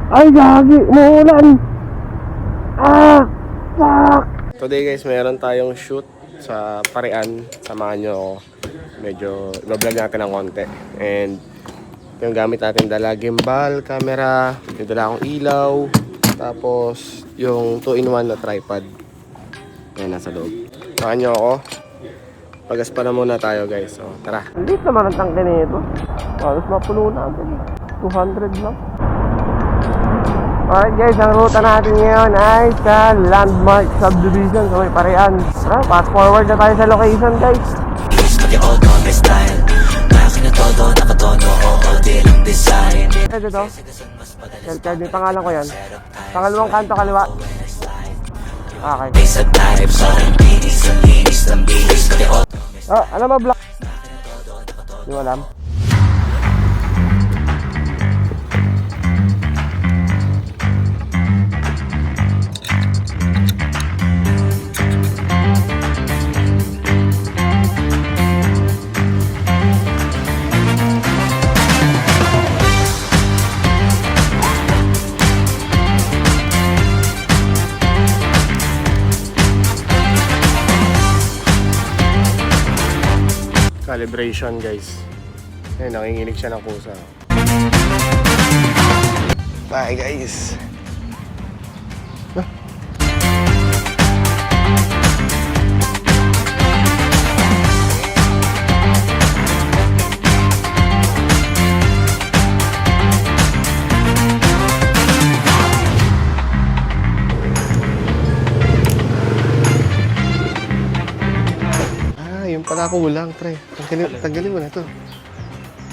Ay, gagi, umuulan. Fuck. Today guys, meron tayong shoot sa Parian. Samahan nyo ako. Medyo i-vlog natin ng konti. And yung gamit natin dala, gimbal, camera, yung dala akong ilaw, tapos yung 2-in-1 na tripod. Ayan, nasa loob. Samahan nyo ako. Pagaspa na muna tayo guys. So, tara. Liit naman ang tangke nito. Halos mapuno na agad. 200 lang. Alright guys, ang ruta natin ngayon ay sa Landmark Subdivision sa may Parian. Tara, fast forward na tayo sa location guys. Ito to. Card yung pangalan ko yan. Pangalawang kanto kaliwa. Okay. Ano ba block? Hindi mo alam. Calibration guys. Ayun, nanginginig siya ng kusa. Bye guys. Yung pala kulang, pre. Tanggalin mo na to.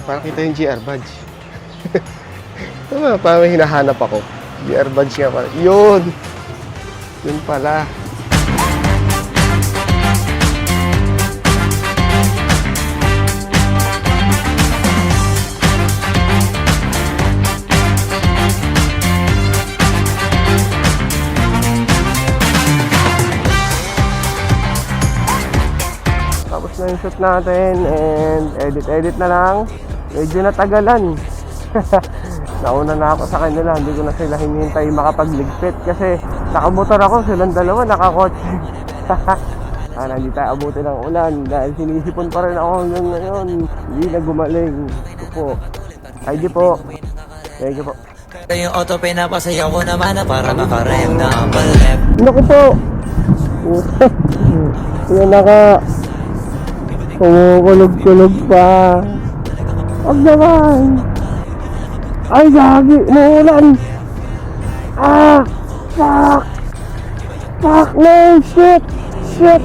Para kita yung GR badge. Tama, parang may hinahanap ako. GR badge nga pala. Yun! Yun pala. Tapos na yung shoot natin and edit na lang. Medyo natagalan. Nauna na ako sa kanila, hindi ko na sila hinihintay makapagligpit kasi nakamotor ako, silang dalawa nakakotse. Sana hindi tayo abutin ng ulan dahil sinisipon pa rin ako hanggang ngayon. Hindi na gumaling. Ito po. ID po. Thank you po. Yung auto pinapasayaw ko naman na para makarem na balep. Naku po. Yan naka kumukulog-kulog pa. Huwag naman. Ay, gagi. Umuulan. Fuck. Fuck, no. Shit. Shit.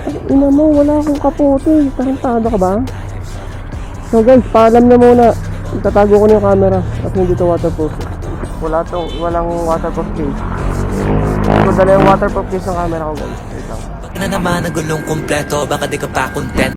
Ay, ina mo, wala akong kapote. Tarantado ka ba? So guys, paalam na muna. Itatago ko na yung camera at hindi to waterproof. Walang waterproof case. So dala yung waterproof case ng camera ko guys. Wait lang. Na naman ang gulong kompleto, baka di ka pa content.